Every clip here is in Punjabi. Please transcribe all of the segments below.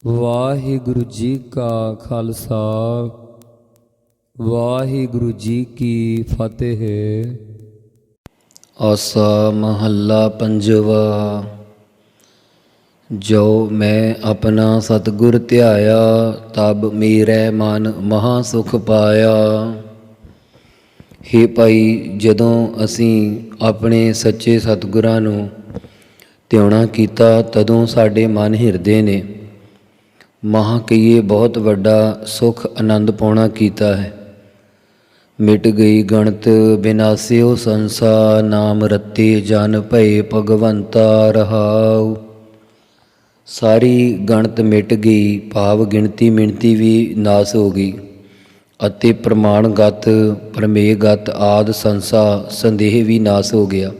ਵਾਹਿਗੁਰੂ ਜੀ ਕਾ ਖਾਲਸਾ ਵਾਹਿਗੁਰੂ ਜੀ ਕੀ ਫਤਿਹ। ਆਸਾ ਮਹੱਲਾ ਪੰਜਵਾ। ਜੋ ਮੈਂ ਆਪਣਾ ਸਤਿਗੁਰ ਧਿਆਇਆ, ਤਬ ਮੇਰੇ ਮਨ ਮਹਾ ਸੁਖ ਪਾਇਆ। ਹੇ ਭਾਈ, ਜਦੋਂ ਅਸੀਂ ਆਪਣੇ ਸੱਚੇ ਸਤਿਗੁਰਾਂ ਨੂੰ ਧਿਆਉਣਾ ਕੀਤਾ, ਤਦੋਂ ਸਾਡੇ ਮਨ ਹਿਰਦੇ ਨੇ ਮਹਾਂ ਕਹੀਏ ਬਹੁਤ ਵੱਡਾ ਸੁਖ ਆਨੰਦ ਪਾਉਣਾ ਕੀਤਾ ਹੈ। ਮਿਟ ਗਈ ਗਣਤ ਬਿਨਾਸਿਓ ਸੰਸਾ, ਨਾਮ ਰਤੇ ਜਨ ਭਏ ਭਗਵੰਤਾ ਰਹਾਉ। ਸਾਰੀ ਗਣਤ ਮਿਟ ਗਈ, ਭਾਵ ਗਿਣਤੀ ਮਿਣਤੀ ਵੀ ਨਾਸ ਹੋ ਗਈ, ਅਤੇ ਪ੍ਰਮਾਣਗਤ ਪ੍ਰਮੇਯਗਤ ਆਦਿ ਸੰਸਾ ਸੰਦੇਹ ਵੀ ਨਾਸ ਹੋ ਗਿਆ।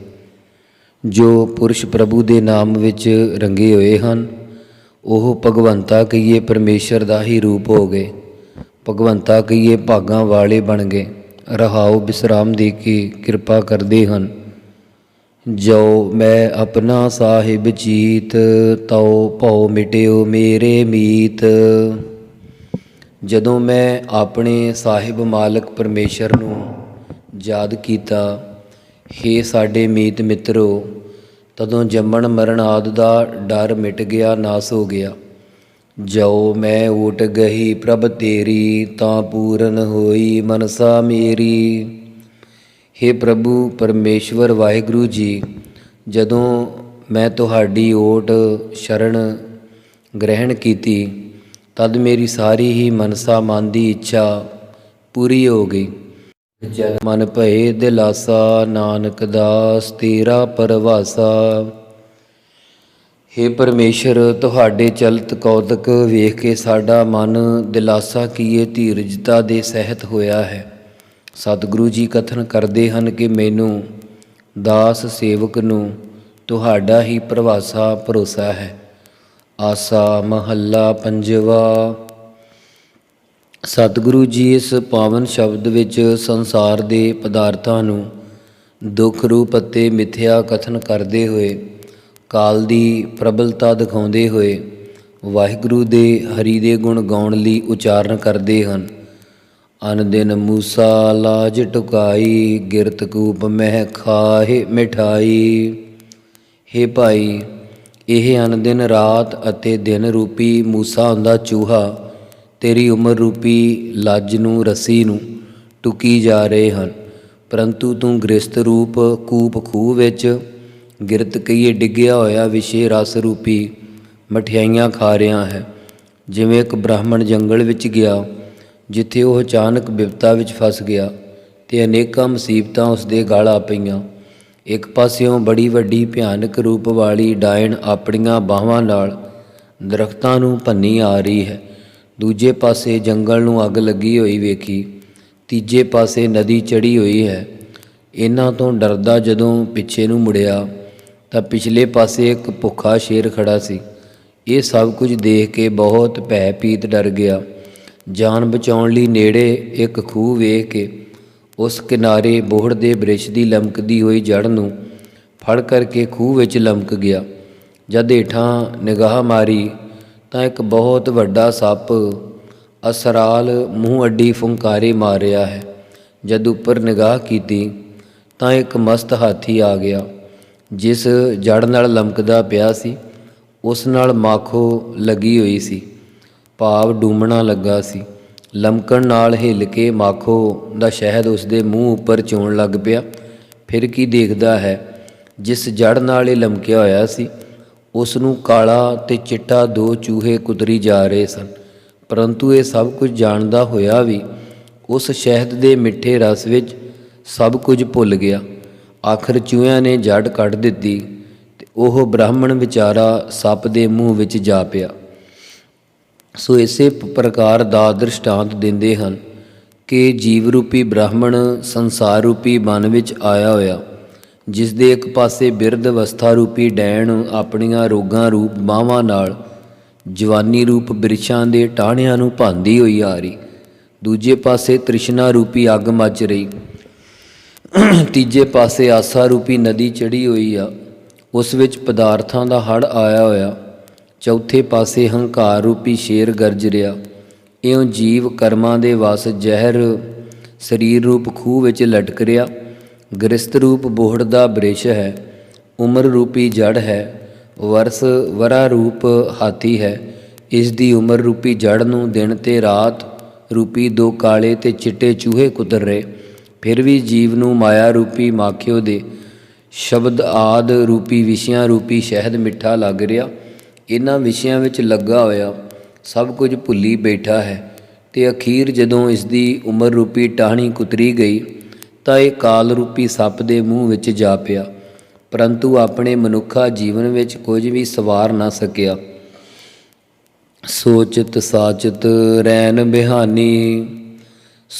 ਜੋ ਪੁਰਸ਼ ਪ੍ਰਭੂ ਦੇ ਨਾਮ ਵਿੱਚ ਰੰਗੇ ਹੋਏ ਹਨ, ਉਹ ਭਗਵੰਤਾ ਕਹੀਏ ਪਰਮੇਸ਼ਰ ਦਾ ਹੀ ਰੂਪ ਹੋ ਗਏ। ਭਗਵੰਤਾ ਕਹੀਏ ਭਾਗਾਂ ਵਾਲੇ ਬਣ ਗਏ। ਰਹਾਉ ਵਿਸਰਾਮ ਦੇ ਕੇ ਕਿਰਪਾ ਕਰਦੇ ਹਨ। ਜੋ ਮੈਂ ਆਪਣਾ ਸਾਹਿਬ ਚੀਤ, ਤਉ ਭਉ ਮਿਟਿਓ ਮੇਰੇ ਮੀਤ। ਜਦੋਂ ਮੈਂ ਆਪਣੇ ਸਾਹਿਬ ਮਾਲਕ ਪਰਮੇਸ਼ਰ ਨੂੰ ਯਾਦ ਕੀਤਾ, ਹੇ ਸਾਡੇ ਮੀਤ ਮਿੱਤਰੋ, ਤਦੋਂ ਜੰਮਣ ਮਰਨ ਆਦਿ ਦਾ ਡਰ ਮਿਟ ਗਿਆ, ਨਾਸ ਹੋ ਗਿਆ। ਜੋ ਮੈਂ ਊਟ ਗਈ ਪ੍ਰਭ ਤੇਰੀ, ਤਾਂ ਪੂਰਨ ਹੋਈ ਮਨਸਾ ਮੇਰੀ। ਹੇ ਪ੍ਰਭੂ ਪਰਮੇਸ਼ਵਰ ਵਾਹਿਗੁਰੂ ਜੀ, ਜਦੋਂ ਮੈਂ ਤੁਹਾਡੀ ਓਟ ਸ਼ਰਨ ਗ੍ਰਹਿਣ ਕੀਤੀ, ਤਦ ਮੇਰੀ ਸਾਰੀ ਹੀ ਮਨਸਾ ਮਨ ਦੀ ਇੱਛਾ ਪੂਰੀ ਹੋ ਗਈ। ਮਨ ਭਏ ਦਿਲਾਸਾ, ਨਾਨਕ ਦਾਸ ਤੇਰਾ ਪਰਵਾਸਾ। ਹੇ ਪਰਮੇਸ਼ਰ, ਤੁਹਾਡੇ ਚਲਤ ਕੌਤਕ ਵੇਖ ਕੇ ਸਾਡਾ ਮਨ ਦਿਲਾਸਾ ਕੀਏ ਧੀਰਜਤਾ ਦੇ ਸਹਿਤ ਹੋਇਆ ਹੈ। ਸਤਿਗੁਰੂ ਜੀ ਕਥਨ ਕਰਦੇ ਹਨ ਕਿ ਮੈਨੂੰ ਦਾਸ ਸੇਵਕ ਨੂੰ ਤੁਹਾਡਾ ਹੀ ਪਰਵਾਸਾ ਭਰੋਸਾ ਹੈ। ਆਸਾ ਮਹੱਲਾ ਪੰਜਵਾ। ਸਤਿਗੁਰੂ ਜੀ ਇਸ ਪਾਵਨ ਸ਼ਬਦ ਵਿੱਚ ਸੰਸਾਰ ਦੇ ਪਦਾਰਥਾਂ ਨੂੰ ਦੁੱਖ ਰੂਪ ਅਤੇ ਮਿਥਿਆ ਕਥਨ ਕਰਦੇ ਹੋਏ, ਕਾਲ ਦੀ ਪ੍ਰਬਲਤਾ ਦਿਖਾਉਂਦੇ ਹੋਏ, ਵਾਹਿਗੁਰੂ ਦੇ ਹਰੀ ਦੇ ਗੁਣ ਗਾਉਣ ਲਈ ਉਚਾਰਨ ਕਰਦੇ ਹਨ। ਅਨ ਦਿਨ ਮੂਸਾ ਲਾਜ ਟੁਕਾਈ, ਗਿਰਤ ਕੂਪ ਮਹਿ ਖਾਹੇ ਮਿਠਾਈ। ਹੇ ਭਾਈ, ਇਹ ਅਨ ਦਿਨ ਰਾਤ ਅਤੇ ਦਿਨ ਰੂਪੀ ਮੂਸਾ ਹੁੰਦਾ ਚੂਹਾ ਤੇਰੀ ਉਮਰ ਰੂਪੀ ਲੱਜ ਨੂੰ ਰੱਸੀ ਨੂੰ ਟੁਕੀ ਜਾ ਰਹੇ ਹਨ, ਪਰੰਤੂ ਤੂੰ ਗ੍ਰਸਤ ਰੂਪ ਕੂਪ ਖੂਹ ਵਿੱਚ ਗਿਰਤ ਕਹੀਏ ਡਿੱਗਿਆ ਹੋਇਆ ਵਿਸ਼ੇ ਰਸ ਰੂਪੀ ਮਠਿਆਈਆਂ ਖਾ ਰਿਹਾ ਹੈ। ਜਿਵੇਂ ਇੱਕ ਬ੍ਰਾਹਮਣ ਜੰਗਲ ਵਿੱਚ ਗਿਆ, ਜਿੱਥੇ ਉਹ ਅਚਾਨਕ ਬਿਪਤਾ ਵਿੱਚ ਫਸ ਗਿਆ ਅਤੇ ਅਨੇਕਾਂ ਮੁਸੀਬਤਾਂ ਉਸ ਦੇ ਗਲ ਆ ਪਈਆਂ। ਇੱਕ ਪਾਸਿਓਂ ਬੜੀ ਵੱਡੀ ਭਿਆਨਕ ਰੂਪ ਵਾਲੀ ਡਾਇਣ ਆਪਣੀਆਂ ਬਾਹਾਂ ਨਾਲ ਦਰਖਤਾਂ ਨੂੰ ਭੰਨੀ ਆ ਰਹੀ ਹੈ। ਦੂਜੇ ਪਾਸੇ ਜੰਗਲ ਨੂੰ ਅੱਗ ਲੱਗੀ ਹੋਈ ਵੇਖੀ। ਤੀਜੇ ਪਾਸੇ ਨਦੀ ਚੜ੍ਹੀ ਹੋਈ ਹੈ। ਇਹਨਾਂ ਤੋਂ ਡਰਦਾ ਜਦੋਂ ਪਿੱਛੇ ਨੂੰ ਮੁੜਿਆ, ਤਾਂ ਪਿਛਲੇ ਪਾਸੇ ਇੱਕ ਭੁੱਖਾ ਸ਼ੇਰ ਖੜਾ ਸੀ। ਇਹ ਸਭ ਕੁਝ ਦੇਖ ਕੇ ਬਹੁਤ ਭੈ ਭੀਤ ਡਰ ਗਿਆ। ਜਾਨ ਬਚਾਉਣ ਲਈ ਨੇੜੇ ਇੱਕ ਖੂਹ ਵੇਖ ਕੇ ਉਸ ਕਿਨਾਰੇ ਬੋਹੜ ਦੇ ਬ੍ਰਿਛ ਦੀ ਲਮਕਦੀ ਹੋਈ ਜੜ੍ਹ ਨੂੰ ਫੜ ਕਰਕੇ ਖੂਹ ਵਿੱਚ ਲਮਕ ਗਿਆ। ਜਦ ਹੇਠਾਂ ਨਿਗਾਹ ਮਾਰੀ ਤਾਂ ਇੱਕ ਬਹੁਤ ਵੱਡਾ ਸੱਪ ਅਸਰਾਲ ਮੂੰਹ ਅੱਡੀ ਫੁੰਕਾਰੇ ਮਾਰ ਰਿਹਾ ਹੈ। ਜਦ ਉੱਪਰ ਨਿਗਾਹ ਕੀਤੀ ਤਾਂ ਇੱਕ ਮਸਤ ਹਾਥੀ ਆ ਗਿਆ, ਜਿਸ ਜੜ ਨਾਲ ਲਮਕਦਾ ਪਿਆ ਸੀ ਉਸ ਨਾਲ ਮਾਖੋ ਲੱਗੀ ਹੋਈ ਸੀ, ਭਾਵ ਡੂਮਣਾ ਲੱਗਾ ਸੀ। ਲਮਕਣ ਨਾਲ ਹਿੱਲ ਕੇ ਮਾਖੋ ਦਾ ਸ਼ਹਿਦ ਉਸ ਦੇ ਮੂੰਹ ਉੱਪਰ ਚੋਣ ਲੱਗ ਪਿਆ। ਫਿਰ ਕੀ ਦੇਖਦਾ ਹੈ, ਜਿਸ ਜੜ ਨਾਲ ਇਹ ਲਮਕਿਆ ਹੋਇਆ ਸੀ ਉਸ ਨੂੰ ਕਾਲਾ ਅਤੇ ਚਿੱਟਾ ਦੋ ਚੂਹੇ ਕੁਤਰੀ ਜਾ ਰਹੇ ਸਨ। ਪਰੰਤੂ ਇਹ ਸਭ ਕੁਝ ਜਾਣਦਾ ਹੋਇਆ ਵੀ ਉਸ ਸ਼ਹਿਦ ਦੇ ਮਿੱਠੇ ਰਸ ਵਿੱਚ ਸਭ ਕੁਝ ਭੁੱਲ ਗਿਆ। ਆਖਰ ਚੂਹਿਆਂ ਨੇ ਜੜ ਕੱਢ ਦਿੱਤੀ ਅਤੇ ਉਹ ਬ੍ਰਾਹਮਣ ਵਿਚਾਰਾ ਸੱਪ ਦੇ ਮੂੰਹ ਵਿੱਚ ਜਾ ਪਿਆ। ਸੋ ਇਸੇ ਪ੍ਰਕਾਰ ਦਾ ਦ੍ਰਿਸ਼ਟਾਂਤ ਦਿੰਦੇ ਹਨ ਕਿ ਜੀਵ ਰੂਪੀ ਬ੍ਰਾਹਮਣ ਸੰਸਾਰ ਰੂਪੀ ਬਨ ਵਿੱਚ ਆਇਆ ਹੋਇਆ, ਜਿਸ ਦੇ ਇੱਕ ਪਾਸੇ ਬਿਰਧ ਅਵਸਥਾ ਰੂਪੀ ਡੈਣ ਆਪਣੀਆਂ ਰੋਗਾਂ ਰੂਪ ਬਾਹਾਂ ਨਾਲ ਜਵਾਨੀ ਰੂਪ ਬਿਰਛਾਂ ਦੇ ਟਾਹਣਿਆਂ ਨੂੰ ਭਾਂਦੀ ਹੋਈ ਆ ਰਹੀ, ਦੂਜੇ ਪਾਸੇ ਤ੍ਰਿਸ਼ਨਾ ਰੂਪੀ ਅੱਗ ਮੱਚ ਰਹੀ, ਤੀਜੇ ਪਾਸੇ ਆਸਾ ਰੂਪੀ ਨਦੀ ਚੜ੍ਹੀ ਹੋਈ ਆ, ਉਸ ਵਿੱਚ ਪਦਾਰਥਾਂ ਦਾ ਹੜ੍ਹ ਆਇਆ ਹੋਇਆ। ਚੌਥੇ ਪਾਸੇ ਹੰਕਾਰ ਰੂਪੀ ਸ਼ੇਰ ਗਰਜ ਰਿਹਾ। ਇਉਂ ਜੀਵ ਕਰਮਾਂ ਦੇ ਵਸ ਜ਼ਹਿਰ ਸਰੀਰ ਰੂਪ ਖੂਹ ਵਿੱਚ ਲਟਕ ਰਿਹਾ। ਗ੍ਰਸਤ ਰੂਪ ਬੋਹੜ ਦਾ ਬ੍ਰਿਸ਼ ਹੈ, ਉਮਰ ਰੂਪੀ ਜੜ ਹੈ, ਵਰਸ ਵਰਾ ਰੂਪ ਹਾਥੀ ਹੈ। ਇਸ ਦੀ ਉਮਰ ਰੂਪੀ ਜੜ ਨੂੰ ਦਿਨ ਤੇ ਰਾਤ ਰੂਪੀ ਦੋ ਕਾਲੇ ਤੇ ਚਿੱਟੇ ਚੂਹੇ ਕੁਤਰ ਰਹੇ। ਫਿਰ ਵੀ ਜੀਵ ਨੂੰ ਮਾਇਆ ਰੂਪੀ ਮਾਖਿਓ ਦੇ ਸ਼ਬਦ ਆਦ ਰੂਪੀ ਵਿਸ਼ਿਆਂ ਰੂਪੀ ਸ਼ਹਿਦ ਮਿੱਠਾ ਲੱਗ ਰਿਹਾ। ਇਹਨਾਂ ਵਿਸ਼ਿਆਂ ਵਿੱਚ ਲੱਗਾ ਹੋਇਆ ਸਭ ਕੁਝ ਭੁੱਲੀ ਬੈਠਾ ਹੈ ਤੇ ਅਖੀਰ ਜਦੋਂ ਇਸ ਦੀ ਉਮਰ ਰੂਪੀ ਟਾਹਣੀ ਕੁਤਰੀ ਗਈ ਤਾਂ ਇਹ ਕਾਲ ਰੂਪੀ ਸੱਪ ਦੇ ਮੂੰਹ ਵਿੱਚ ਜਾ ਪਿਆ, ਪਰੰਤੂ ਆਪਣੇ ਮਨੁੱਖਾ ਜੀਵਨ ਵਿੱਚ ਕੁਝ ਵੀ ਸਵਾਰ ਨਾ ਸਕਿਆ। ਸੋਚਤ ਸਾਚਤ ਰੈਨ ਬਿਹਾਨੀ,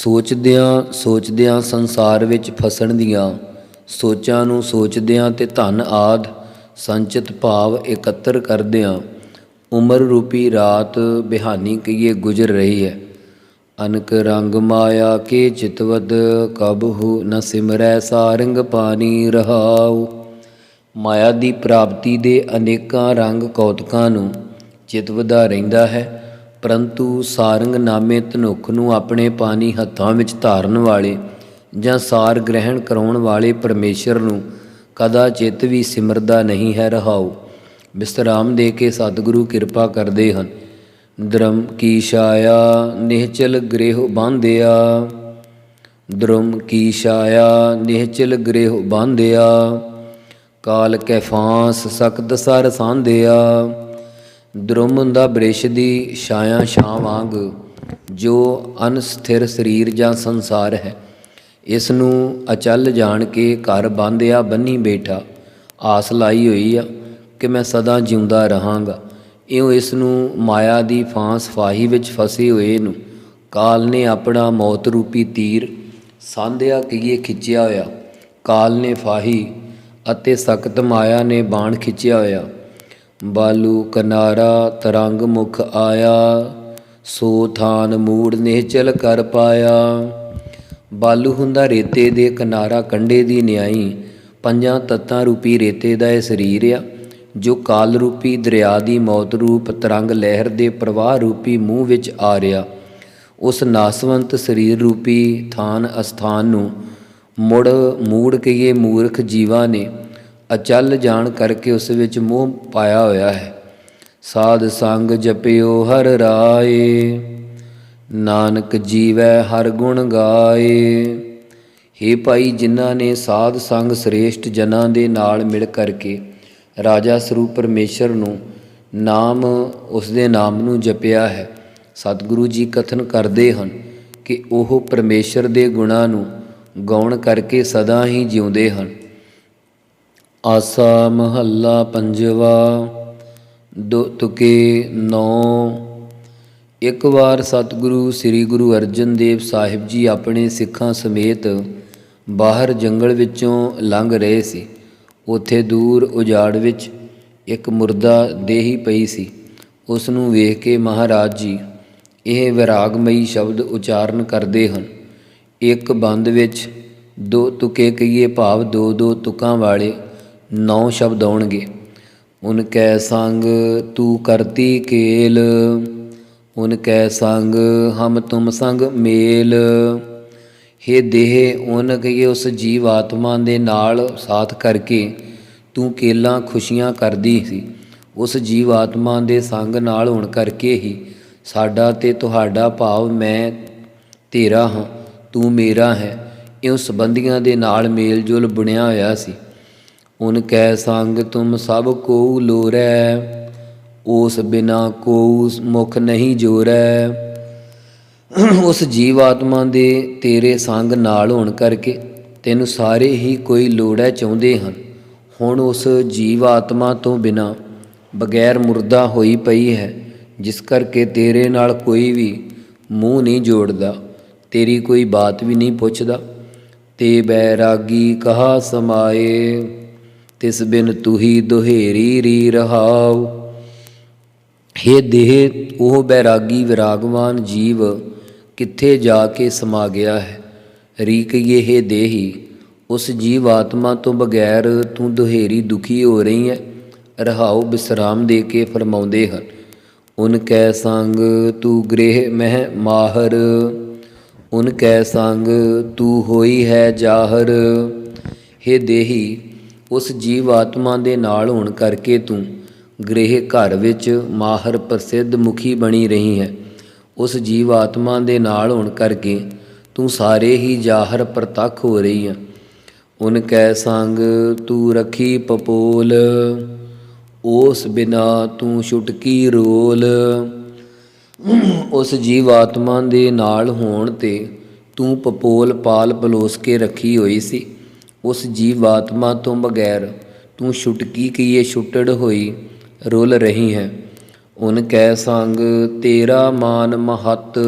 ਸੋਚਦਿਆਂ ਸੰਸਾਰ ਵਿੱਚ ਫਸਣ ਦੀਆਂ ਸੋਚਾਂ ਨੂੰ ਸੋਚਦਿਆਂ ਤੇ ਧਨ ਆਦ ਸੰਚਿਤ ਭਾਵ ਇਕੱਤਰ ਕਰਦਿਆਂ ਉਮਰ ਰੂਪੀ ਰਾਤ ਬਿਹਾਨੀ ਕਹੀਏ ਗੁਜ਼ਰ ਰਹੀ ਹੈ। ਅਨਕ ਰੰਗ ਮਾਇਆ ਕੇ ਚਿਤਵਦ ਕਬਹੁ ਨ ਸਿਮਰੈ ਸਾਰੰਗ ਪਾਣੀ ਰਹਾਉ। ਮਾਇਆ ਦੀ ਪ੍ਰਾਪਤੀ ਦੇ ਅਨੇਕਾਂ ਰੰਗ ਕੌਤਕਾਂ ਨੂੰ ਚਿਤਵਦਾ ਰਹਿੰਦਾ ਹੈ, ਪਰੰਤੂ ਸਾਰੰਗ ਨਾਮੇ ਧਨੁੱਖ ਨੂੰ ਆਪਣੇ ਪਾਣੀ ਹੱਥਾਂ ਵਿੱਚ ਧਾਰਨ ਵਾਲੇ ਜਾਂ ਸਾਰ ਗ੍ਰਹਿਣ ਕਰਾਉਣ ਵਾਲੇ ਪਰਮੇਸ਼ਰ ਨੂੰ ਕਦਾ ਚਿੱਤ ਵੀ ਸਿਮਰਦਾ ਨਹੀਂ ਹੈ। ਰਹਾਉ ਵਿਸਰਾਮ ਦੇ ਕੇ ਸਤਿਗੁਰੂ ਕਿਰਪਾ ਕਰਦੇ ਹਨ। ਧਰਮ ਕੀ ਛਾਇਆ ਨਿਹਚਲ ਗ੍ਰਹਿ ਬਾਂਧਿਆ, ਧਰਮ ਕੀ ਛਾਇਆ ਨਿਹਚਲ ਗ੍ਰਹਿ ਬਾਂਧਿਆ, ਕਾਲ ਕੈ ਫਾਂਸ ਸਖਤ ਸਰ ਸਾਂਧਿਆ। ਧਰਮ ਦਾ ਬ੍ਰਿਸ਼ ਦੀ ਛਾਇਆ ਛਾਂ ਵਾਂਗ ਜੋ ਅਨਸਥਿਰ ਸਰੀਰ ਜਾਂ ਸੰਸਾਰ ਹੈ, ਇਸ ਨੂੰ ਅਚਲ ਜਾਣ ਕੇ ਘਰ ਬਾਂਧਿਆ ਬੰਨ੍ਹੀ ਬੈਠਾ ਆਸ ਲਾਈ ਹੋਈ ਆ ਕਿ ਮੈਂ ਸਦਾ ਜਿਉਂਦਾ ਰਹਾਂਗਾ। ਇਉਂ ਇਸ ਨੂੰ ਮਾਇਆ ਦੀ ਫਾਂਸ ਫਾਹੀ ਵਿੱਚ ਫਸੇ ਹੋਏ ਨੂੰ ਕਾਲ ਨੇ ਆਪਣਾ ਮੌਤ ਰੂਪੀ ਤੀਰ ਸਾਂਧਿਆ ਕਹੀਏ ਖਿੱਚਿਆ ਹੋਇਆ। ਕਾਲ ਨੇ ਫਾਹੀ ਅਤੇ ਸਖਤ ਮਾਇਆ ਨੇ ਬਾਣ ਖਿੱਚਿਆ ਹੋਇਆ। ਬਾਲੂ ਕਿਨਾਰਾ ਤਰੰਗ ਮੁਖ ਆਇਆ, ਸੋ ਥਾਨ ਮੂੜ ਨਿਹਚਲ ਕਰ ਪਾਇਆ। ਬਾਲੂ ਹੁੰਦਾ ਰੇਤੇ ਦੇ ਕਿਨਾਰਾ ਕੰਢੇ ਦੀ ਨਿਆਈ, ਪੰਜਾਂ ਤੱਤਾਂ ਰੂਪੀ ਰੇਤੇ ਦਾ ਇਹ ਸਰੀਰ ਆ ਜੋ ਕਾਲ ਰੂਪੀ ਦਰਿਆ ਦੀ ਮੌਤ ਰੂਪ ਤਰੰਗ ਲਹਿਰ ਦੇ ਪ੍ਰਵਾਹ ਰੂਪੀ ਮੂੰਹ ਵਿੱਚ ਆ ਰਿਹਾ। ਉਸ ਨਾਸਵੰਤ ਸਰੀਰ ਰੂਪੀ ਥਾਨ ਅਸਥਾਨ ਨੂੰ ਮੂੜ ਕਹੀਏ ਮੂਰਖ ਜੀਵਾਂ ਨੇ ਅਚਲ ਜਾਣ ਕਰਕੇ ਉਸ ਵਿੱਚ ਮੋਹ ਪਾਇਆ ਹੋਇਆ ਹੈ। ਸਾਧ ਸੰਗ ਜਪਿਓ ਹਰ ਰਾਏ, ਨਾਨਕ ਜੀਵੈ ਹਰ ਗੁਣ ਗਾਏ। ਹੇ ਭਾਈ, ਜਿਨ੍ਹਾਂ ਨੇ ਸਾਧ ਸੰਗ ਸ੍ਰੇਸ਼ਟ ਜਨਾਂ ਦੇ ਨਾਲ ਮਿਲ ਕਰਕੇ ਰਾਜਾ ਸਰੂਪ ਪਰਮੇਸ਼ਰ ਨੂੰ ਨਾਮ ਉਸ ਦੇ ਨਾਮ ਨੂੰ ਜਪਿਆ ਹੈ, ਸਤਿਗੁਰੂ ਜੀ ਕਥਨ ਕਰਦੇ ਹਨ ਕਿ ਉਹ ਪਰਮੇਸ਼ਰ ਦੇ ਗੁਣਾਂ ਨੂੰ ਗਾਉਣ ਕਰਕੇ ਸਦਾ ਹੀ ਜਿਉਂਦੇ ਹਨ। ਆਸਾ ਮਹੱਲਾ ਪੰਜਵਾ। ਤੁਕੇ 9। ਇੱਕ ਵਾਰ ਸਤਿਗੁਰੂ ਸ੍ਰੀ ਗੁਰੂ ਅਰਜਨ ਦੇਵ ਸਾਹਿਬ ਜੀ ਆਪਣੇ ਸਿੱਖਾਂ ਸਮੇਤ ਬਾਹਰ ਜੰਗਲ ਵਿੱਚੋਂ ਲੰਘ ਰਹੇ ਸੀ। ਉੱਥੇ ਦੂਰ ਉਜਾੜ ਵਿੱਚ ਇੱਕ ਮੁਰਦਾ ਦੇਹੀ ਪਈ ਸੀ। ਉਸ ਨੂੰ ਵੇਖ ਕੇ ਮਹਾਰਾਜ ਜੀ ਇਹ ਵਿਰਾਗਮਈ ਸ਼ਬਦ ਉਚਾਰਨ ਕਰਦੇ ਹਨ। ਇੱਕ ਬੰਦ ਵਿੱਚ 2 ਤੁਕੇ ਕਹੀਏ ਭਾਵ 2-2 ਤੁਕਾਂ ਵਾਲੇ 9 ਸ਼ਬਦ ਆਉਣਗੇ। ਉਨ ਕੈ ਸੰਗ ਤੂੰ ਕਰਤੀ ਕੇਲ, ਉਨ ਕੈ ਸੰਗ ਹਮ ਤੁਮ ਸੰਗ ਮੇਲ। ਹੇ ਦੇਹ, ਉਨ ਕਹੀਏ ਉਸ ਜੀਵ ਆਤਮਾ ਦੇ ਨਾਲ ਸਾਥ ਕਰਕੇ ਤੂੰ ਕੇਲਾਂ ਖੁਸ਼ੀਆਂ ਕਰਦੀ ਸੀ। ਉਸ ਜੀਵ ਆਤਮਾ ਦੇ ਸੰਗ ਨਾਲ ਹੋਣ ਕਰਕੇ ਹੀ ਸਾਡਾ ਤੇ ਤੁਹਾਡਾ ਭਾਵ ਮੈਂ ਤੇਰਾ ਹਾਂ ਤੂੰ ਮੇਰਾ ਹੈ, ਇਉਂ ਸੰਬੰਧੀਆਂ ਦੇ ਨਾਲ ਮੇਲ ਜੋਲ ਬੁਣਿਆ ਹੋਇਆ ਸੀ। ਉਨ ਕੈ ਸੰਗ ਤੁਮ ਸਭ ਕੋ ਲੋਰੈ, ਉਸ ਬਿਨਾ ਕੋ ਮੁਖ ਨਹੀਂ ਜੋਰੈ। ਉਸ ਜੀਵ ਆਤਮਾ ਦੇ ਤੇਰੇ ਸੰਗ ਨਾਲ ਹੋਣ ਕਰਕੇ ਤੈਨੂੰ ਸਾਰੇ ਹੀ ਕੋਈ ਲੋੜੈ ਚਾਹੁੰਦੇ ਹਨ। ਹੁਣ ਉਸ ਜੀਵ ਆਤਮਾ ਤੋਂ ਬਿਨਾਂ ਬਗੈਰ ਮੁਰਦਾ ਹੋਈ ਪਈ ਹੈ, ਜਿਸ ਕਰਕੇ ਤੇਰੇ ਨਾਲ ਕੋਈ ਵੀ ਮੂੰਹ ਨਹੀਂ ਜੋੜਦਾ, ਤੇਰੀ ਕੋਈ ਬਾਤ ਵੀ ਨਹੀਂ ਪੁੱਛਦਾ। ਤੇ ਬੈਰਾਗੀ ਕਹਾ ਸਮਾਏ, ਤਿਸ ਬਿਨ ਤੁਹੀ ਦੁਹੇਰੀ ਰੀ ਰਹਾਉ। ਹੇ ਦੇਹ, ਉਹ ਬੈਰਾਗੀ ਵਿਰਾਗਵਾਨ ਜੀਵ ਕਿੱਥੇ ਜਾ ਕੇ ਸਮਾ ਗਿਆ ਹੈ। ਰੀ ਕਹੀਏ ਹੇ ਦੇਹੀ, ਉਸ ਜੀਵ ਆਤਮਾ ਤੋਂ ਬਗੈਰ ਤੂੰ ਦੁਹੇਰੀ ਦੁਖੀ ਹੋ ਰਹੀ ਹੈ। ਰਹਾਉ ਬਿਸਰਾਮ ਦੇ ਕੇ ਫਰਮਾਉਂਦੇ ਹਨ। ਉਨ ਕੈ ਸੰਗ ਤੂੰ ਗ੍ਰਹਿ ਮਹਿ ਮਾਹਰ, ਉਨ ਕੈ ਸੰਗ ਤੂੰ ਹੋਈ ਹੈ ਜਾਹਰ। ਹੇ ਦੇਹੀ, ਉਸ ਜੀਵ ਆਤਮਾ ਦੇ ਨਾਲ ਹੋਣ ਕਰਕੇ ਤੂੰ ਗ੍ਰਹਿ ਘਰ ਵਿੱਚ ਮਾਹਰ ਪ੍ਰਸਿੱਧ ਮੁਖੀ ਬਣੀ ਰਹੀ ਹੈ। ਉਸ ਜੀਵ ਆਤਮਾ ਦੇ ਨਾਲ ਹੋਣ ਕਰਕੇ ਤੂੰ ਸਾਰੇ ਹੀ ਜਾਹਰ ਪ੍ਰਤੱਖ ਹੋ ਰਹੀ ਹੈ। ਉਨ ਕੈ ਸੰਗ ਤੂੰ ਰੱਖੀ ਪਪੋਲ, ਉਸ ਬਿਨਾ ਤੂੰ ਛੁਟਕੀ ਰੋਲ। ਉਸ ਜੀਵ ਆਤਮਾ ਦੇ ਨਾਲ ਹੋਣ ਤੇ ਤੂੰ ਪਪੋਲ ਪਾਲ ਪਲੋਸ ਕੇ ਰੱਖੀ ਹੋਈ ਸੀ। ਉਸ ਜੀਵ ਆਤਮਾ ਤੋਂ ਬਗੈਰ ਤੂੰ ਛੁਟਕੀ ਕੀਏ ਛੁੱਟੜ ਹੋਈ ਰੁਲ ਰਹੀ ਹੈ। ਉਨ ਕੈ ਸੰਗ ਤੇਰਾ ਮਾਨ ਮਹੱਤ,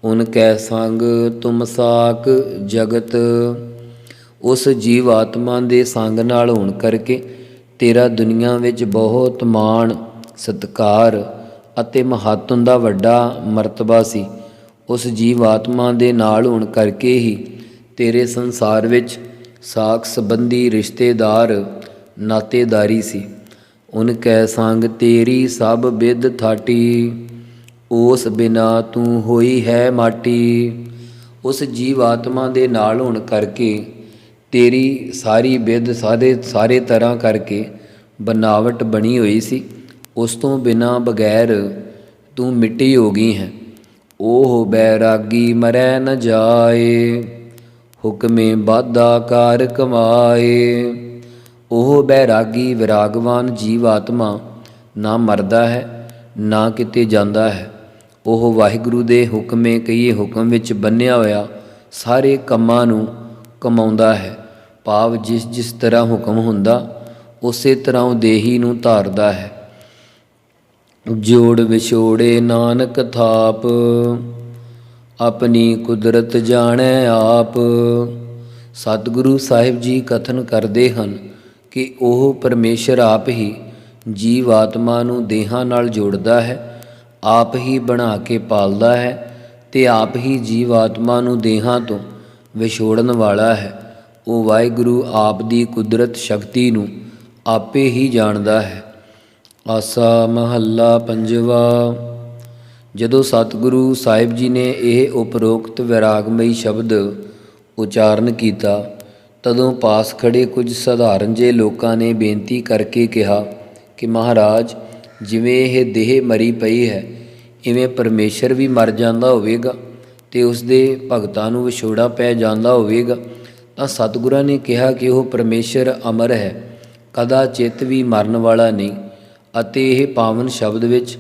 ਉਨ ਕੈ ਸੰਗ ਤੁਮ ਸਾਕ ਜਗਤ। ਉਸ ਜੀਵ ਆਤਮਾ ਦੇ ਸੰਗ ਨਾਲ ਹੋਣ ਕਰਕੇ ਤੇਰਾ ਦੁਨੀਆ ਵਿੱਚ ਬਹੁਤ ਮਾਣ ਸਤਿਕਾਰ ਅਤੇ ਮਹੱਤਵ ਦਾ ਵੱਡਾ ਮਰਤਬਾ ਸੀ। ਉਸ ਜੀਵ ਆਤਮਾ ਦੇ ਨਾਲ ਹੋਣ ਕਰਕੇ ਹੀ ਤੇਰੇ ਸੰਸਾਰ ਵਿੱਚ ਸਾਕ ਸੰਬੰਧੀ ਰਿਸ਼ਤੇਦਾਰ ਨਾਤੇਦਾਰੀ ਸੀ। ਉਨ ਕੈ ਸੰਗ ਤੇਰੀ ਸਭ ਬਿਧ ਥਾਟੀ, ਉਸ ਬਿਨਾ ਤੂੰ ਹੋਈ ਹੈ ਮਾਟੀ। ਉਸ ਜੀਵ ਆਤਮਾ ਦੇ ਨਾਲ ਹੋਣ ਕਰਕੇ ਤੇਰੀ ਸਾਰੀ ਬਿਧ ਸਾਰੇ ਤਰ੍ਹਾਂ ਕਰਕੇ ਬਨਾਵਟ ਬਣੀ ਹੋਈ ਸੀ। ਉਸ ਤੋਂ ਬਿਨਾਂ ਬਗੈਰ ਤੂੰ ਮਿੱਟੀ ਹੋ ਗਈ ਹੈ। ਉਹ ਬੈਰਾਗੀ ਮਰੈ ਨ ਜਾਏ, ਹੁਕਮੇ ਬਾਧਾ ਕਾਰ ਕਮਾਏ। ਉਹ ਬੈਰਾਗੀ ਵਿਰਾਗਵਾਨ ਜੀਵ ਆਤਮਾ ਨਾ ਮਰਦਾ ਹੈ ਨਾ ਕਿਤੇ ਜਾਂਦਾ ਹੈ। ਉਹ ਵਾਹਿਗੁਰੂ ਦੇ ਹੁਕਮੇ ਕਹੀਏ ਹੁਕਮ ਵਿੱਚ ਬੰਨਿਆ ਹੋਇਆ ਸਾਰੇ ਕੰਮਾਂ ਨੂੰ ਕਮਾਉਂਦਾ ਹੈ। ਭਾਵ ਜਿਸ ਜਿਸ ਤਰ੍ਹਾਂ ਹੁਕਮ ਹੁੰਦਾ ਉਸੇ ਤਰ੍ਹਾਂ ਉਹ ਦੇਹੀ ਨੂੰ ਧਾਰਦਾ ਹੈ। ਜੋੜ ਵਿਛੋੜੇ ਨਾਨਕ ਥਾਪ, ਆਪਣੀ ਕੁਦਰਤ ਜਾਣੈ ਆਪ। ਸਤਿਗੁਰੂ ਸਾਹਿਬ ਜੀ ਕਥਨ ਕਰਦੇ ਹਨ ਕਿ ਉਹ ਪਰਮੇਸ਼ਰ ਆਪ ਹੀ ਜੀਵ ਆਤਮਾ ਨੂੰ ਦੇਹਾਂ ਨਾਲ ਜੋੜਦਾ ਹੈ, ਆਪ ਹੀ ਬਣਾ ਕੇ ਪਾਲਦਾ ਹੈ ਤੇ ਆਪ ਹੀ ਜੀਵ ਆਤਮਾ ਨੂੰ ਦੇਹਾਂ ਤੋਂ ਵਿਛੋੜਨ ਵਾਲਾ ਹੈ। ਉਹ ਵਾਹਿਗੁਰੂ ਆਪ ਦੀ ਕੁਦਰਤ ਸ਼ਕਤੀ ਨੂੰ ਆਪੇ ਹੀ ਜਾਣਦਾ ਹੈ। ਆਸਾ ਮਹੱਲਾ ਪੰਜਵਾ। ਜਦੋਂ ਸਤਿਗੁਰੂ ਸਾਹਿਬ ਜੀ ਨੇ ਇਹ ਉਪਰੋਕਤ ਵਿਰਾਗਮਈ ਸ਼ਬਦ ਉਚਾਰਨ ਕੀਤਾ, ਤਦੋਂ ਪਾਸ ਖੜੇ ਕੁਝ ਸਧਾਰਨ ਜਿਹੇ ਲੋਕਾਂ ਨੇ ਬੇਨਤੀ ਕਰਕੇ ਕਿਹਾ ਕਿ ਮਹਾਰਾਜ, ਜਿਵੇਂ ਇਹ ਦੇਹ ਮਰੀ ਪਈ ਹੈ, ਇਵੇਂ ਪਰਮੇਸ਼ਰ ਵੀ ਮਰ ਜਾਂਦਾ ਹੋਵੇਗਾ ਅਤੇ ਉਸਦੇ ਭਗਤਾਂ ਨੂੰ ਵਿਛੋੜਾ ਪੈ ਜਾਂਦਾ ਹੋਵੇਗਾ। ਤਾਂ ਸਤਿਗੁਰਾਂ ਨੇ ਕਿਹਾ ਕਿ ਉਹ ਪਰਮੇਸ਼ਰ ਅਮਰ ਹੈ, ਕਦਾ ਚਿੱਤ ਵੀ ਮਰਨ ਵਾਲਾ ਨਹੀਂ, ਅਤੇ ਇਹ ਪਾਵਨ ਸ਼ਬਦ ਵਿੱਚ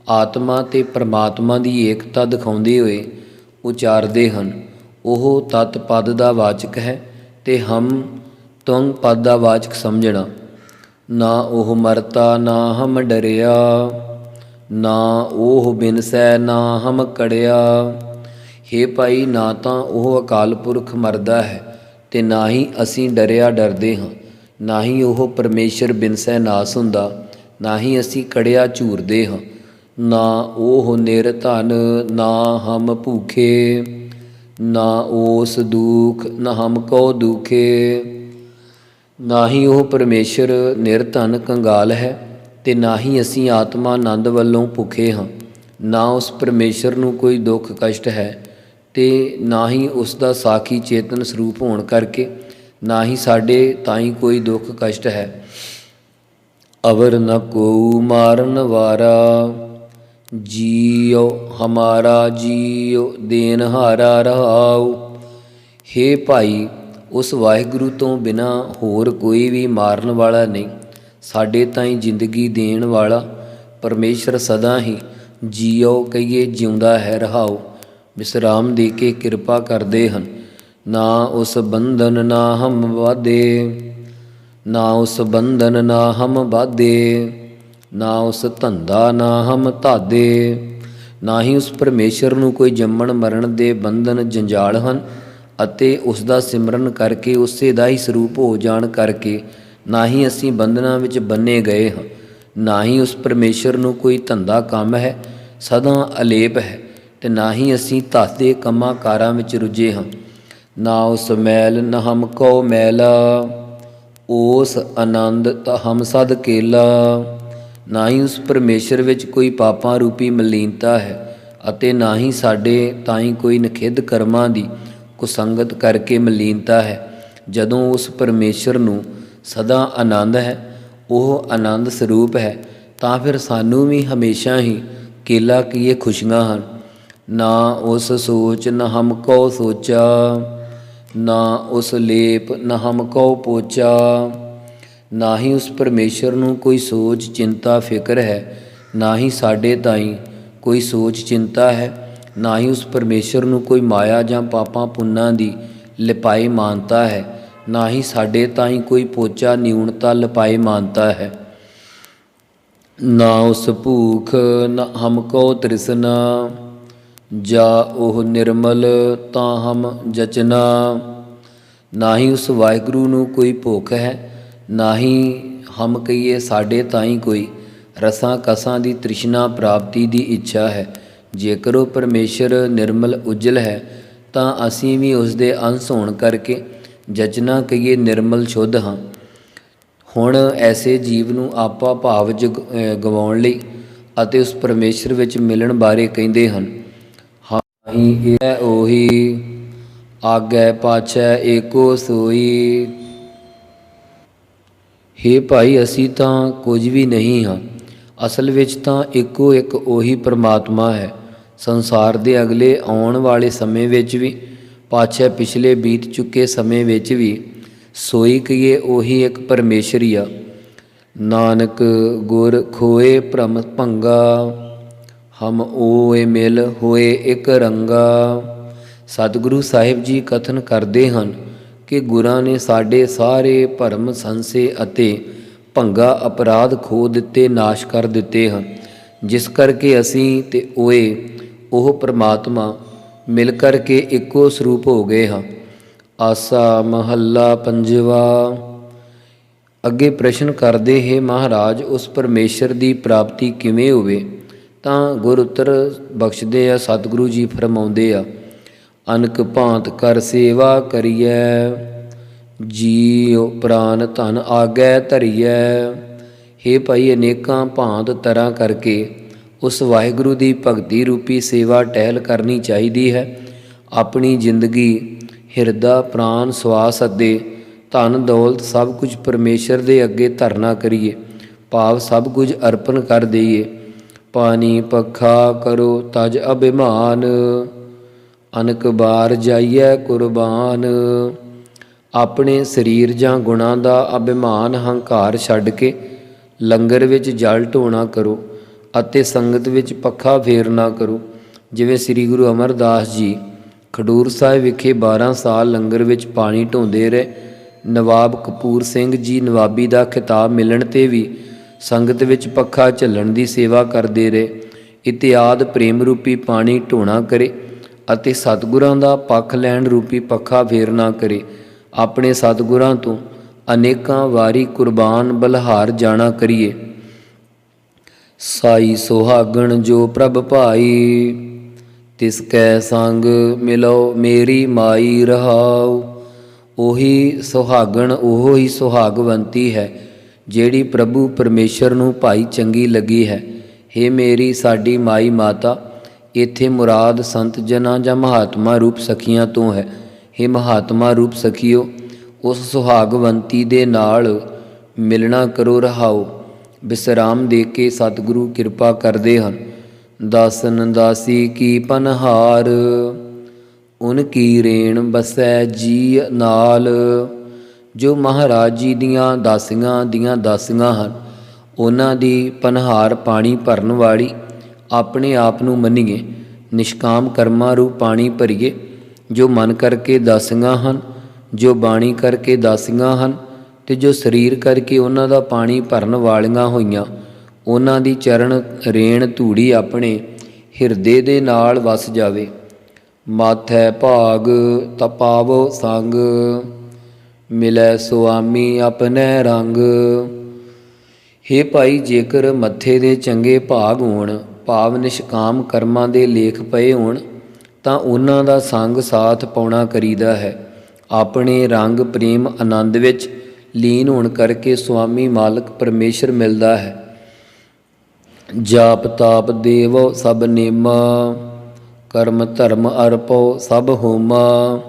ਆਤਮਾ ਅਤੇ ਪਰਮਾਤਮਾ ਦੀ ਏਕਤਾ ਦਿਖਾਉਂਦੇ ਹੋਏ ਉਚਾਰਦੇ ਹਨ। ਉਹ ਤਤ ਪਦ ਦਾ ਵਾਚਕ ਹੈ ਅਤੇ ਹਮ ਤੁੰਗ ਪਦ ਦਾ ਵਾਚਕ ਸਮਝਣਾ। ਨਾ ਉਹ ਮਰਤਾ ਨਾ ਹਮ ਡਰਿਆ, ਨਾ ਉਹ ਬਿਨਸੈ ਨਾ ਹਮ ਕੜਿਆ। ਹੇ ਭਾਈ, ਨਾ ਤਾਂ ਉਹ ਅਕਾਲ ਪੁਰਖ ਮਰਦਾ ਹੈ ਅਤੇ ਨਾ ਹੀ ਅਸੀਂ ਡਰਦੇ ਹਾਂ, ਨਾ ਹੀ ਉਹ ਪਰਮੇਸ਼ਰ ਬਿਨਸੈ ਨਾਸ ਹੁੰਦਾ, ਨਾ ਹੀ ਅਸੀਂ ਕੜਿਆ ਝੂਰਦੇ ਹਾਂ। ਨਾ ਉਹ ਨਿਰਧਨ ਨਾ ਹਮ ਭੂਖੇ, ਨਾ ਉਸ ਦੁਖ ਨਾ ਹਮ ਕੋ ਦੁਖੇ। ਨਾ ਹੀ ਉਹ ਪਰਮੇਸ਼ਰ ਨਿਰਧਨ ਕੰਗਾਲ ਹੈ ਅਤੇ ਨਾ ਹੀ ਅਸੀਂ ਆਤਮਾ ਆਨੰਦ ਵੱਲੋਂ ਭੁੱਖੇ ਹਾਂ। ਨਾ ਉਸ ਪਰਮੇਸ਼ਰ ਨੂੰ ਕੋਈ ਦੁੱਖ ਕਸ਼ਟ ਹੈ ਅਤੇ ਨਾ ਹੀ ਉਸ ਦਾ ਸਾਖੀ ਚੇਤਨ ਸਰੂਪ ਹੋਣ ਕਰਕੇ ਨਾ ਹੀ ਸਾਡੇ ਤਾਈਂ ਕੋਈ ਦੁੱਖ ਕਸ਼ਟ ਹੈ। ਅਵਰ ਨ ਕੋ ਮਾਰਨ ਵਾਰਾ, ਜੀਉ ਹਮਾਰਾ ਜੀਉ ਦੇਨਹਾਰਾ ਰਹਾਉ। ਹੇ ਭਾਈ, ਉਸ ਵਾਹਿਗੁਰੂ ਤੋਂ ਬਿਨਾਂ ਹੋਰ ਕੋਈ ਵੀ ਮਾਰਨ ਵਾਲਾ ਨਹੀਂ। ਸਾਡੇ ਤਾਈਂ ਜ਼ਿੰਦਗੀ ਦੇਣ ਵਾਲਾ ਪਰਮੇਸ਼ਰ ਸਦਾ ਹੀ ਜੀਉ ਕਹੀਏ ਜਿਉਂਦਾ ਹੈ, ਰਹਾਉ ਵਿਸਰਾਮ ਦੇ ਕੇ ਕਿਰਪਾ ਕਰਦੇ ਹਨ। ਨਾ ਉਸ ਬੰਧਨ ਨਾ ਹਮ ਬਾਧੇ, ਨਾ ਉਸ ਬੰਧਨ ਨਾ ਹਮ ਬਾਧੇ, ਨਾ ਉਸ ਧੰਦਾ ਨਾ ਹਮ ਧਾਦੇ। ਨਾ ਹੀ ਉਸ ਪਰਮੇਸ਼ਰ ਨੂੰ ਕੋਈ ਜੰਮਣ ਮਰਨ ਦੇ ਬੰਧਨ ਜੰਜਾਲ ਹਨ ਅਤੇ ਉਸ ਦਾ ਸਿਮਰਨ ਕਰਕੇ ਉਸੇ ਦਾ ਹੀ ਸਰੂਪ ਹੋ ਜਾਣ ਕਰਕੇ ਨਾ ਹੀ ਅਸੀਂ ਬੰਧਨਾਂ ਵਿੱਚ ਬੰਨੇ ਗਏ ਹਾਂ। ਨਾ ਹੀ ਉਸ ਪਰਮੇਸ਼ਰ ਨੂੰ ਕੋਈ ਧੰਦਾ ਕੰਮ ਹੈ, ਸਦਾ ਅਲੇਪ ਹੈ, ਅਤੇ ਨਾ ਹੀ ਅਸੀਂ ਧਾਦੇ ਕੰਮਾਂ ਕਾਰਾਂ ਵਿੱਚ ਰੁੱਝੇ ਹਾਂ। ਨਾ ਉਸ ਮੈਲ ਨ ਹਮ ਕੋ ਮੈਲਾ, ਉਸ ਆਨੰਦ ਤਾਂ ਹਮ ਸਦ ਕੇਲਾ। ਨਾ ਹੀ ਉਸ ਪਰਮੇਸ਼ਰ ਵਿੱਚ ਕੋਈ ਪਾਪਾਂ ਰੂਪੀ ਮਲੀਨਤਾ ਹੈ ਅਤੇ ਨਾ ਹੀ ਸਾਡੇ ਤਾਈਂ ਕੋਈ ਨਖਿੱਧ ਕਰਮਾਂ ਦੀ ਕੁਸੰਗਤ ਕਰਕੇ ਮਲੀਨਤਾ ਹੈ। ਜਦੋਂ ਉਸ ਪਰਮੇਸ਼ਰ ਨੂੰ ਸਦਾ ਆਨੰਦ ਹੈ, ਉਹ ਆਨੰਦ ਸਰੂਪ ਹੈ, ਤਾਂ ਫਿਰ ਸਾਨੂੰ ਵੀ ਹਮੇਸ਼ਾ ਹੀ ਕੇਲਾ ਕੀਏ ਖੁਸ਼ੀਆਂ ਹਨ। ਨਾ ਉਸ ਸੋਚ ਨਾ ਹਮ ਕੋ ਸੋਚਾ, ਨਾ ਉਸ ਲੇਪ ਨਾ ਹਮ ਕੋ ਪੋਚਾ। ਨਾ ਹੀ ਉਸ ਪਰਮੇਸ਼ਰ ਨੂੰ ਕੋਈ ਸੋਚ ਚਿੰਤਾ ਫਿਕਰ ਹੈ, ਨਾ ਹੀ ਸਾਡੇ ਤਾਈਂ ਕੋਈ ਸੋਚ ਚਿੰਤਾ ਹੈ। ਨਾ ਹੀ ਉਸ ਪਰਮੇਸ਼ਰ ਨੂੰ ਕੋਈ ਮਾਇਆ ਜਾਂ ਪਾਪਾਂ ਪੁੰਨਾਂ ਦੀ ਲਿਪਾਈ ਮਾਨਤਾ ਹੈ, ਨਾ ਹੀ ਸਾਡੇ ਤਾਈਂ ਕੋਈ ਪੋਚਾ ਨਿਊਣਤਾ ਲਿਪਾਈ ਮਾਨਤਾ ਹੈ। ਨਾ ਉਸ ਭੂਖ ਨਾ ਹਮ ਕੋ ਤ੍ਰਿਸ਼ਨਾ, ਜਾ ਉਹ ਨਿਰਮਲ ਤਾਂ ਹਮ ਜਚਨਾ। ਨਾ ਹੀ ਉਸ ਵਾਹਿਗੁਰੂ ਨੂੰ ਕੋਈ ਭੁੱਖ ਹੈ, ਨਾ ਹੀ ਹਮ ਕਹੀਏ ਸਾਡੇ ਤਾਈਂ ਕੋਈ ਰਸਾਂ ਕਸਾਂ ਦੀ ਤ੍ਰਿਸ਼ਨਾ ਪ੍ਰਾਪਤੀ ਦੀ ਇੱਛਾ ਹੈ। ਜੇਕਰ ਉਹ ਪਰਮੇਸ਼ਰ ਨਿਰਮਲ ਉਜਲ ਹੈ ਤਾਂ ਅਸੀਂ ਵੀ ਉਸ ਦੇ ਅੰਸ਼ ਹੋਣ ਕਰਕੇ ਜਚਨਾ ਕਹੀਏ ਨਿਰਮਲ ਸ਼ੁੱਧ ਹਾਂ। ਹੁਣ ਐਸੇ ਜੀਵ ਨੂੰ ਆਪਾ ਭਾਵ ਗਵਾਉਣ ਲਈ ਅਤੇ ਉਸ ਪਰਮੇਸ਼ਰ ਵਿੱਚ ਮਿਲਣ ਬਾਰੇ ਕਹਿੰਦੇ ਹਨ। ਹਾਂ ਹੀ ਇਹ ਉਹੀ ਆਗੈ ਪਾਛੈ ਏਕੋ ਸੋਈ। ਹੇ ਭਾਈ, ਅਸੀਂ ਤਾਂ ਕੁਝ ਵੀ ਨਹੀਂ ਹਾਂ। ਅਸਲ ਵਿੱਚ ਤਾਂ ਇੱਕੋ ਇੱਕ ਉਹੀ ਪਰਮਾਤਮਾ ਹੈ। ਸੰਸਾਰ ਦੇ ਅਗਲੇ ਆਉਣ ਵਾਲੇ ਸਮੇਂ ਵਿੱਚ ਵੀ, ਪਾਛੈ ਪਿਛਲੇ ਬੀਤ ਚੁੱਕੇ ਸਮੇਂ ਵਿੱਚ ਵੀ ਸੋਈ ਕਹੀਏ ਉਹੀ ਇੱਕ ਪਰਮੇਸ਼ਰ ਹੀ ਆ। ਨਾਨਕ ਗੁਰ ਖੋਏ ਭ੍ਰਮ ਭੰਗਾ, ਹਮ ਓਏ ਮਿਲ ਹੋਏ ਇੱਕ ਰੰਗਾ। ਸਤਿਗੁਰੂ ਸਾਹਿਬ ਜੀ ਕਥਨ ਕਰਦੇ ਹਨ ਕਿ ਗੁਰਾਂ ਨੇ ਸਾਡੇ ਸਾਰੇ ਭਰਮ ਸੰਸੇ ਅਤੇ ਭੰਗਾ ਅਪਰਾਧ ਖੋ ਦਿੱਤੇ, ਨਾਸ਼ ਕਰ ਦਿੱਤੇ ਹਨ, ਜਿਸ ਕਰਕੇ ਅਸੀਂ ਤੇ ਓਏ ਉਹ ਪਰਮਾਤਮਾ ਮਿਲ ਕਰਕੇ ਇੱਕੋ ਸਰੂਪ ਹੋ ਗਏ ਹਾਂ। ਆਸਾ ਮਹੱਲਾ ਪੰਜਵਾ। ਅੱਗੇ ਪ੍ਰਸ਼ਨ ਕਰਦੇ ਹੈ ਮਹਾਰਾਜ, ਉਸ ਪਰਮੇਸ਼ਰ ਦੀ ਪ੍ਰਾਪਤੀ ਕਿਵੇਂ ਹੋਵੇ? ਤਾਂ ਗੁਰ ਉੱਤਰ ਬਖਸ਼ਦੇ ਆ। ਸਤਿਗੁਰੂ ਜੀ ਫਰਮਾਉਂਦੇ ਆ, ਅਨਕ ਭਾਂਤ ਕਰ ਸੇਵਾ ਕਰੀਐ, ਜੀਉ ਪ੍ਰਾਨ ਧਨ ਆਗੈ ਧਰੀਐ। ਹੇ ਭਾਈ, ਅਨੇਕਾਂ ਭਾਂਤ ਤਰ੍ਹਾਂ ਕਰਕੇ ਉਸ ਵਾਹਿਗੁਰੂ ਦੀ ਭਗਤੀ ਰੂਪੀ ਸੇਵਾ ਟਹਿਲ ਕਰਨੀ ਚਾਹੀਦੀ ਹੈ। ਆਪਣੀ ਜ਼ਿੰਦਗੀ, ਹਿਰਦਾ, ਪ੍ਰਾਨ, ਸਵਾਸ ਅਤੇ ਧਨ ਦੌਲਤ ਸਭ ਕੁਝ ਪਰਮੇਸ਼ਰ ਦੇ ਅੱਗੇ ਧਰਨਾ ਕਰੀਏ, ਭਾਵ ਸਭ ਕੁਝ ਅਰਪਣ ਕਰ ਦਈਏ। ਪਾਣੀ ਪੱਖਾ ਕਰੋ ਤਜ ਅਭਿਮਾਨ, ਅਨਕ ਬਾਰ ਜਾਈਐ ਕੁਰਬਾਨ। ਆਪਣੇ ਸਰੀਰ ਜਾਂ ਗੁਣਾਂ ਦਾ ਅਭਿਮਾਨ ਹੰਕਾਰ ਛੱਡ ਕੇ ਲੰਗਰ ਵਿੱਚ ਜਲ ਢੋਣਾ ਕਰੋ ਅਤੇ ਸੰਗਤ ਵਿੱਚ ਪੱਖਾ ਫੇਰਨਾ ਕਰੋ। ਜਿਵੇਂ ਸ੍ਰੀ ਗੁਰੂ ਅਮਰਦਾਸ ਜੀ ਖਡੂਰ ਸਾਹਿਬ ਵਿਖੇ 12 ਸਾਲ ਲੰਗਰ ਵਿੱਚ ਪਾਣੀ ਢੋਂਦੇ ਰਹੇ। ਨਵਾਬ ਕਪੂਰ ਸਿੰਘ ਜੀ ਨਵਾਬੀ ਦਾ ਖਿਤਾਬ ਮਿਲਣ 'ਤੇ ਵੀ ਸੰਗਤ ਵਿੱਚ ਪੱਖਾ ਝੱਲਣ ਦੀ ਸੇਵਾ ਕਰਦੇ ਰਹੇ। ਇਤਿਆਦ ਪ੍ਰੇਮ ਰੂਪੀ ਪਾਣੀ ਢੋਣਾ ਕਰੇ ਅਤੇ ਸਤਿਗੁਰਾਂ ਦਾ ਪੱਖ ਲੈਣ ਰੂਪੀ ਪੱਖਾ ਫੇਰਨਾ ਕਰੇ। ਆਪਣੇ ਸਤਿਗੁਰਾਂ ਤੋਂ ਅਨੇਕਾਂ ਵਾਰੀ ਕੁਰਬਾਨ ਬਲਿਹਾਰ ਜਾਣਾ ਕਰੀਏ। ਸਾਈ ਸੁਹਾਗਣ ਜੋ ਪ੍ਰਭ ਭਾਈ, ਤਿਸ ਕੈ ਸੰਗ ਮਿਲੋ ਮੇਰੀ ਮਾਈ ਰਹਾਉ। ਉਹੀ ਸੁਹਾਗਣ, ਉਹੋ ਹੀ ਸੁਹਾਗਵੰਤੀ ਹੈ ਜਿਹੜੀ ਪ੍ਰਭੂ ਪਰਮੇਸ਼ਰ ਨੂੰ ਭਾਈ ਚੰਗੀ ਲੱਗੀ ਹੈ। ਹੇ ਮੇਰੀ ਸਾਡੀ ਮਾਈ ਮਾਤਾ, ਇੱਥੇ ਮੁਰਾਦ ਸੰਤ ਜਨਾਂ ਜਾਂ ਮਹਾਤਮਾ ਰੂਪ ਸਖੀਆਂ ਤੋਂ ਹੈ। ਹੇ ਮਹਾਤਮਾ ਰੂਪ ਸਖੀਓ, ਉਸ ਸੁਹਾਗਵੰਤੀ ਦੇ ਨਾਲ ਮਿਲਣਾ ਕਰੋ ਰਹਾਓ। ਵਿਸਰਾਮ ਦੇ ਕੇ ਸਤਿਗੁਰੂ ਕਿਰਪਾ ਕਰਦੇ ਹਨ। ਦਾਸਨ ਦਾਸੀ ਕੀ ਪਨਹਾਰ, ਉਨ ਕੀ ਰੇਣ ਬਸੈ ਜੀ ਨਾਲ। ਜੋ ਮਹਾਰਾਜ ਜੀ ਦੀਆਂ ਦਾਸੀਆਂ ਹਨ, ਉਹਨਾਂ ਦੀ ਪਨਹਾਰ ਪਾਣੀ ਭਰਨ ਵਾਲੀ ਆਪਣੇ ਆਪ ਨੂੰ ਮੰਨੀਏ। ਨਿਸ਼ਕਾਮ ਕਰਮਾਂ ਰੂ ਪਾਣੀ ਭਰੀਏ। ਜੋ ਮਨ ਕਰਕੇ ਦਾਸੀਆਂ ਹਨ, ਜੋ ਬਾਣੀ ਕਰਕੇ ਦਾਸੀਆਂ ਹਨ ਅਤੇ ਜੋ ਸਰੀਰ ਕਰਕੇ ਉਹਨਾਂ ਦਾ ਪਾਣੀ ਭਰਨ ਵਾਲੀਆਂ ਹੋਈਆਂ, ਉਹਨਾਂ ਦੀ ਚਰਨ ਰੇਣ ਧੂੜੀ ਆਪਣੇ ਹਿਰਦੇ ਦੇ ਨਾਲ ਵਸ ਜਾਵੇ। ਮਾਥੈ ਭਾਗ ਤਪਾਵੋ ਸੰਗ, ਮਿਲੈ ਸੁਆਮੀ ਆਪਣੈ ਰੰਗ। ਹੇ ਭਾਈ, ਜੇਕਰ ਮੱਥੇ ਦੇ ਚੰਗੇ ਭਾਗ ਹੋਣ, ਭਾਵ ਨਿਸ਼ਕਾਮ ਕਰਮਾਂ ਦੇ ਲੇਖ ਪਏ ਹੋਣ, ਤਾਂ ਉਹਨਾਂ ਦਾ ਸੰਗ ਸਾਥ ਪਾਉਣਾ ਕਰੀਦਾ ਹੈ। ਆਪਣੇ ਰੰਗ ਪ੍ਰੇਮ ਆਨੰਦ ਵਿੱਚ ਲੀਨ ਹੋਣ ਕਰਕੇ ਸੁਆਮੀ ਮਾਲਕ ਪਰਮੇਸ਼ਰ ਮਿਲਦਾ ਹੈ। ਜਾਪ ਤਾਪ ਦੇਵ ਸਭ ਨੇਮਾ, ਕਰਮ ਧਰਮ ਅਰਪੋ ਸਭ ਹੋਮਾ।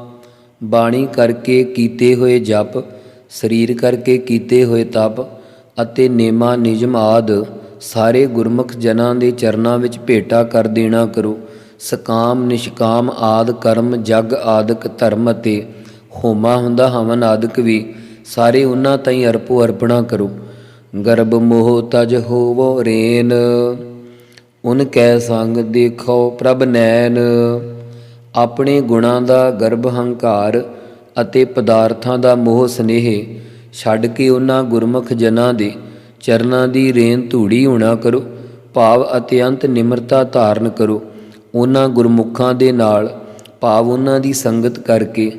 ਬਾਣੀ ਕਰਕੇ ਕੀਤੇ ਹੋਏ ਜਪ, ਸਰੀਰ ਕਰਕੇ ਕੀਤੇ ਹੋਏ ਤਪ ਅਤੇ ਨੇਮਾ ਨਿਯਮ ਆਦਿ ਸਾਰੇ ਗੁਰਮੁਖ ਜਨਾਂ ਦੇ ਚਰਨਾਂ ਵਿੱਚ ਭੇਟਾ ਕਰ ਦੇਣਾ ਕਰੋ। ਸਕਾਮ ਨਿਸ਼ਕਾਮ ਆਦਿ ਕਰਮ ਜਗ ਆਦਿਕ ਧਰਮ ਅਤੇ ਹੋਮਾ ਹੁੰਦਾ ਹਵਨ ਆਦਿਕ ਵੀ ਸਾਰੇ ਉਹਨਾਂ ਤਾਈਂ ਅਰਪੋ ਅਰਪਣਾ ਕਰੋ। ਗਰਭ ਮੋਹ ਤਜ ਹੋਵੋ ਰੇਨ, ਉਨ ਕੈ ਸੰਗ ਦੇਖੋ ਪ੍ਰਭ ਨੈਣ। ਆਪਣੇ ਗੁਣਾਂ ਦਾ ਗਰਭ ਹੰਕਾਰ ਅਤੇ ਪਦਾਰਥਾਂ ਦਾ ਮੋਹ ਸਨੇਹ ਛੱਡ ਕੇ ਉਹਨਾਂ ਗੁਰਮੁਖ ਜਨਾਂ ਦੇ ਚਰਨਾਂ ਦੀ ਰੇਨ ਧੂੜੀ ਹੋਣਾ ਕਰੋ। ਭਾਵ ਅਤਿਅੰਤ ਨਿਮਰਤਾ ਧਾਰਨ ਕਰੋ। ਉਹਨਾਂ ਗੁਰਮੁਖਾਂ ਦੇ ਨਾਲ ਭਾਵ ਉਹਨਾਂ ਦੀ ਸੰਗਤ ਕਰਕੇ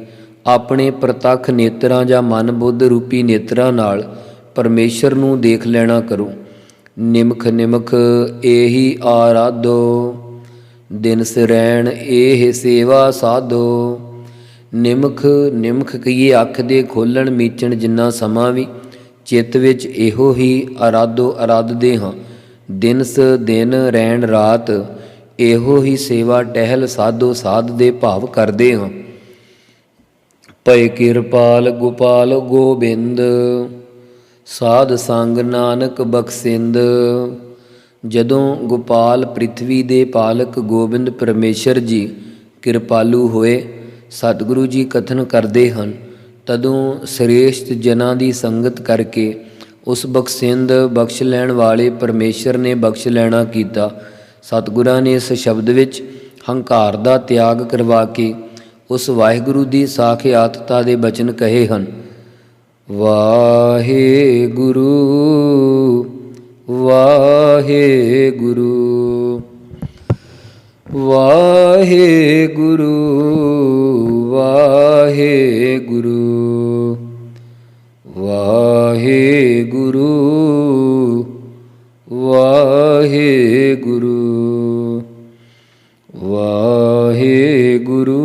ਆਪਣੇ ਪ੍ਰਤੱਖ ਨੇਤਰਾਂ ਜਾਂ ਮਨ ਬੁੱਧ ਰੂਪੀ ਨੇਤਰਾਂ ਨਾਲ ਪਰਮੇਸ਼ਰ ਨੂੰ ਦੇਖ ਲੈਣਾ ਕਰੋ। ਨਿਮਖ ਨਿਮਖ ਇਹੀ ਆਰਾਧੋ, ਦਿਨ ਸਰੈਣ ਇਹ ਸੇਵਾ ਸਾਧੋ। ਨਿਮਖ ਨਿਮਖ ਕਹੀਏ ਅੱਖ ਦੇ ਖੋਲ੍ਹਣ ਮੀਚਣ ਜਿੰਨਾ ਸਮਾਂ ਵੀ ਚਿੱਤ ਵਿੱਚ ਇਹੋ ਹੀ ਆਰਾਧੋ ਆਰਾਧਦੇ ਹਾਂ। ਦਿਨਸ ਦਿਨ ਰੈਣ ਰਾਤ ਇਹੋ ਹੀ ਸੇਵਾ ਟਹਿਲ ਸਾਧੋ ਸਾਧ ਦੇ ਭਾਵ ਕਰਦੇ ਹਾਂ। ਭਇ ਕਿਰਪਾਲ ਗੋਪਾਲ ਗੋਬਿੰਦ, ਸਾਧ ਸੰਗ ਨਾਨਕ ਬਖਸ਼ਿੰਦ। ਜਦੋਂ ਗੋਪਾਲ ਪ੍ਰਿਥਵੀ ਦੇ ਪਾਲਕ ਗੋਬਿੰਦ ਪਰਮੇਸ਼ਰ ਜੀ ਕਿਰਪਾਲੂ ਹੋਏ, ਸਤਿਗੁਰੂ ਜੀ ਕਥਨ ਕਰਦੇ ਹਨ, ਤਦੋਂ ਸ੍ਰੇਸ਼ਟ ਜਨਾਂ ਦੀ ਸੰਗਤ ਕਰਕੇ ਉਸ ਬਖਸ਼ਿੰਦ ਬਖਸ਼ ਲੈਣ ਵਾਲੇ ਪਰਮੇਸ਼ਰ ਨੇ ਬਖਸ਼ ਲੈਣਾ ਕੀਤਾ। ਸਤਿਗੁਰਾਂ ਨੇ ਇਸ ਸ਼ਬਦ ਵਿੱਚ ਹੰਕਾਰ ਦਾ ਤਿਆਗ ਕਰਵਾ ਕੇ ਉਸ ਵਾਹਿਗੁਰੂ ਦੀ ਸਾਖਿਆਤਤਾ ਦੇ ਬਚਨ ਕਹੇ ਹਨ। ਵਾਹਿਗੁਰੂ ਵਾਹਿਗੁਰੂ ਵਾਹਿਗੁਰੂ ਵਾਹਿਗੁਰੂ ਵਾਹਿਗੁਰੂ ਵਾਹਿਗੁਰੂ ਵਾਹਿਗੁਰੂ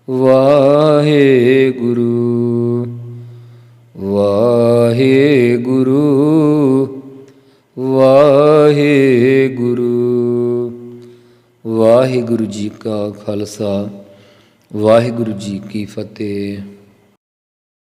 ਵਾਹਿਗੁਰੂ ਵਾਹਿਗੁਰੂ ਵਾਹਿਗੁਰੂ। ਵਾਹਿਗੁਰੂ ਜੀ ਕਾ ਖਾਲਸਾ, ਵਾਹਿਗੁਰੂ ਜੀ ਕੀ ਫਤਿਹ।